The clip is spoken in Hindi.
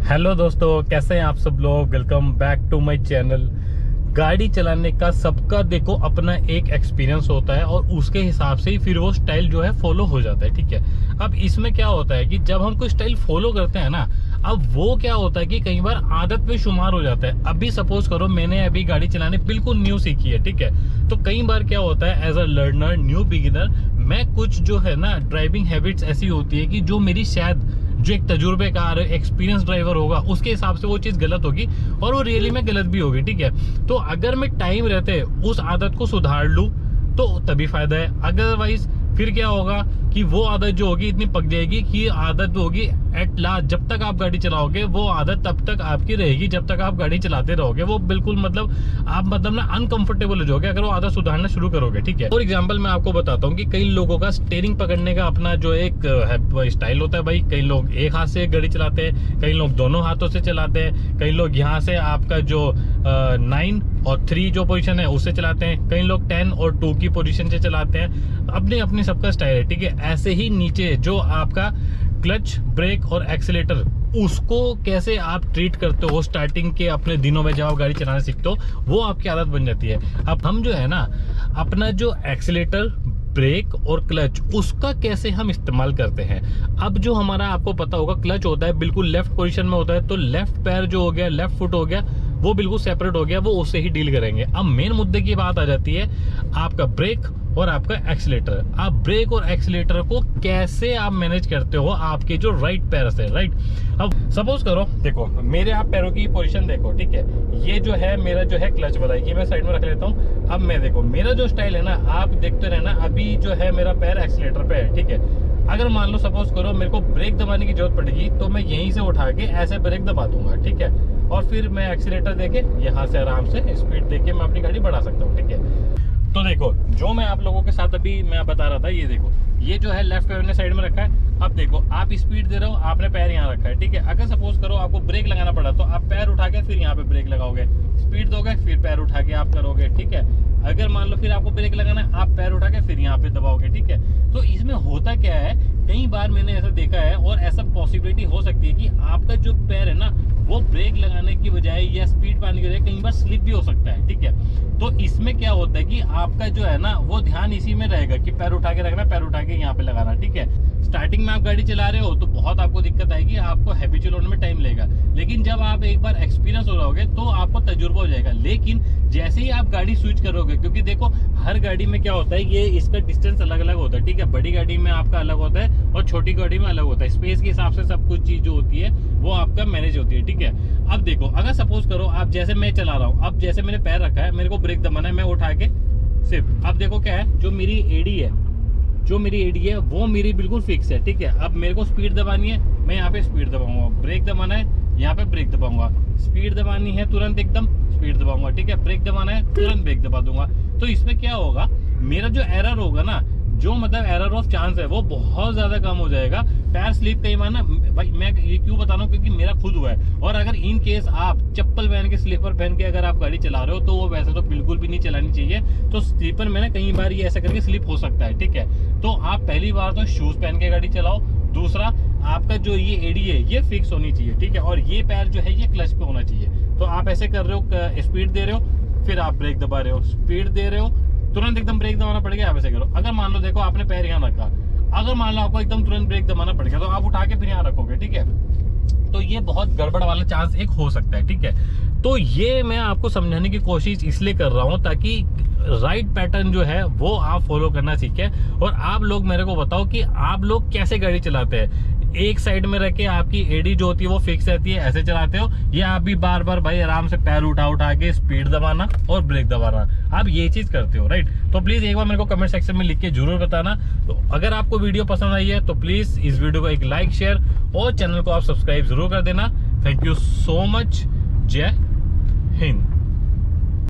हेलो दोस्तों, कैसे हैं आप सब लोग। Welcome back to my channel. गाड़ी चलाने का सबका देखो अपना एक एक्सपीरियंस होता है और उसके हिसाब से ही फिर वो स्टाइल जो है फॉलो हो जाता है। ठीक है, अब इसमें क्या होता है कि जब हम कोई स्टाइल फॉलो करते हैं ना, अब वो क्या होता है कि कई बार आदत में शुमार हो जाता है। अभी सपोज करो मैंने अभी गाड़ी चलाने बिल्कुल न्यू सीखी है, ठीक है, तो कई बार क्या होता है as a learner, new beginner, मैं कुछ जो है ना ड्राइविंग हैबिट्स ऐसी होती है कि जो मेरी शायद जो एक तजुर्बेकार एक्सपीरियंस ड्राइवर होगा उसके हिसाब से वो चीज़ गलत होगी और वो रियली में गलत भी होगी। ठीक है, तो अगर मैं टाइम रहते उस आदत को सुधार लूँ तो तभी फायदा है, अदरवाइज फिर क्या होगा कि वो आदत जो होगी इतनी पक जाएगी कि आदत होगी एट लास्ट, जब तक आप गाड़ी चलाओगे वो आदत तब तक आपकी रहेगी जब तक आप गाड़ी चलाते रहोगे। वो बिल्कुल आप ना अनकंफर्टेबल हो जाओगे अगर वो आदत सुधारना शुरू करोगे। ठीक है, फॉर एग्जांपल मैं आपको बताता हूँ कि कई लोगों का स्टीयरिंग पकड़ने का अपना जो एक स्टाइल होता है भाई। कई लोग एक हाथ से गाड़ी चलाते हैं, कई लोग दोनों हाथों से चलाते हैं, कई लोग यहाँ से आपका जो 9 और 3 जो पोजीशन है उससे चलाते हैं, कई लोग 10 और 2 की पोजीशन से चलाते हैं। अपनी अपनी सबका स्टाइल है। ठीक है, ऐसे ही नीचे जो आपका क्लच, ब्रेक और एक्सीलेटर, उसको कैसे आप ट्रीट करते हो स्टार्टिंग के अपने दिनों में जब आप गाड़ी चलाना सीखते हो, वो आपकी आदत बन जाती है। अब हम जो है ना अपना जो एक्सीलेटर, ब्रेक और क्लच, उसका कैसे हम इस्तेमाल करते हैं। अब जो हमारा आपको पता होगा क्लच होता है बिल्कुल लेफ्ट पोजीशन में होता है, तो लेफ्ट पैर जो हो गया, लेफ्ट फुट हो गया, वो बिल्कुल सेपरेट हो गया, वो उससे ही डील करेंगे। अब मेन मुद्दे की बात आ जाती है आपका ब्रेक और आपका एक्सीलेटर। आप ब्रेक और एक्सीलेटर को कैसे आप मैनेज करते हो आपके जो राइट पैर से, राइट। अब सपोज करो, देखो मेरे आप पैरों की पोजीशन देखो, ठीक है, ये जो है मेरा जो है क्लच वाला, ये मैं साइड में रख लेता हूँ। अब मैं देखो मेरा जो स्टाइल है ना, आप देखते रहना, अभी जो है मेरा पैर एक्सीलेटर पे है। ठीक है, अगर मान लो सपोज करो मेरे को ब्रेक दबाने की जरूरत पड़ेगी तो मैं यहीं से उठा के ऐसे ब्रेक दबा दूंगा। ठीक है, और फिर मैं एक्सीलेटर देके यहाँ से आराम से स्पीड देके मैं अपनी गाड़ी बढ़ा सकता हूँ। ठीक है, तो देखो जो मैं आप लोगों के साथ अभी मैं बता रहा था, ये देखो ये जो है लेफ्ट पैर ने साइड में रखा है। अब देखो आप स्पीड दे रहे हो, आपने पैर यहाँ रखा है। ठीक है, अगर सपोज करो आपको ब्रेक लगाना पड़ा तो आप पैर उठा के फिर यहाँ पे ब्रेक लगाओगे, स्पीड दोगे फिर पैर उठा के आप करोगे। ठीक है, अगर मान लो फिर आपको ब्रेक लगाना है, आप पैर उठा के फिर यहाँ पे दबाओगे। ठीक है, तो इसमें होता क्या है, कई बार मैंने ऐसा देखा है और ऐसा पॉसिबिलिटी हो सकती है कि आपका जो पैर है ना वो ब्रेक लगाने की बजाय या स्पीड पाने की बजाय कई बार स्लिप भी हो सकता है। ठीक है, तो इसमें क्या होता है कि आपका जो है ना वो ध्यान इसी में रहेगा कि पैर उठा के रखना, पैर उठा के यहाँ पे लगाना। ठीक है, स्टार्टिंग में आप गाड़ी चला रहे हो तो बहुत आपको दिक्कत आएगी, आपको हैबिचुअल होने में टाइम लगेगा, लेकिन जब आप एक बार एक्सपीरियंस हो जाओगे तो आपको तजुर्बा हो जाएगा। लेकिन जैसे ही आप गाड़ी स्विच करोगे, क्योंकि देखो हर गाड़ी में क्या होता है, ये इसका डिस्टेंस अलग अलग होता है। ठीक है, बड़ी गाड़ी में आपका अलग होता है और छोटी गाड़ी में अलग होता है, स्पेस के हिसाब से सब कुछ चीज जो होती है वो आपका मैनेज होती है। ठीक है, अब देखो अगर सपोज करो आप जैसे मैं चला रहा हूँ, अब जैसे मैंने पैर रखा है, मेरे को ब्रेक दबाना है, मैं उठा के सिर्फ, अब देखो क्या है, जो मेरी एडी है वो मेरी बिल्कुल फिक्स है। ठीक है, अब मेरे को स्पीड दबानी है, मैं यहाँ पे स्पीड दबाऊंगा, ब्रेक दबाना है यहाँ पे ब्रेक दबाऊंगा, स्पीड दबानी है तुरंत एकदम स्पीड दबाऊंगा। ठीक है, ब्रेक दबाना है तुरंत ब्रेक दबा दूंगा। तो इसमें क्या होगा, मेरा जो एरर होगा ना, जो एरर ऑफ चांस है वो बहुत ज्यादा कम हो जाएगा। पैर स्लिप कई बार ना भाई, मैं ये क्यों बता रहा हूँ क्योंकि मेरा खुद हुआ है। और अगर इन केस आप चप्पल पहन के, स्लीपर पहन के अगर आप गाड़ी चला रहे हो तो वो वैसे तो बिल्कुल भी नहीं चलानी चाहिए। तो स्लीपर में ना कई बार ये ऐसा करके स्लिप हो सकता है। ठीक है, तो आप पहली बार तो शूज पहन के गाड़ी चलाओ। दूसरा, आपका जो ये एडी है ये फिक्स होनी चाहिए। ठीक है, और ये पैर जो है ये क्लच पे होना चाहिए। तो आप ऐसे कर रहे हो, स्पीड दे रहे हो, फिर आप ब्रेक दबा रहे हो, स्पीड दे रहे हो, तुरंत एकदम ब्रेक दबाना पड़ेगा, आप ऐसे करो। अगर मान लो देखो आपने पैर यहाँ रखा, अगर मान लो आपको एकदम तुरंत ब्रेक दबाना पड़ेगा तो आप उठा के फिर यहाँ रखोगे। ठीक है, तो ये बहुत गड़बड़ वाला चांस एक हो सकता है। ठीक है, तो ये मैं आपको समझाने की कोशिश इसलिए कर रहा हूँ ताकि राइट पैटर्न जो है वो आप फॉलो करना सीखें और आप लोग मेरे को बताओ कि आप लोग कैसे गाड़ी चलाते हैं। एक साइड में रख के आपकी एडी जो होती है वो फिक्स रहती है, ऐसे चलाते हो, या आप भी बार बार भाई आराम से पैर उठा के स्पीड दबाना और ब्रेक दबाना, आप ये चीज करते हो, राइट। तो प्लीज एक बार मेरे को कमेंट सेक्शन में लिख के जरूर बताना। तो अगर आपको वीडियो पसंद आई है तो प्लीज इस वीडियो को एक लाइक, शेयर और चैनल को आप सब्सक्राइब जरूर कर देना। Thank you so much. जय हिंद।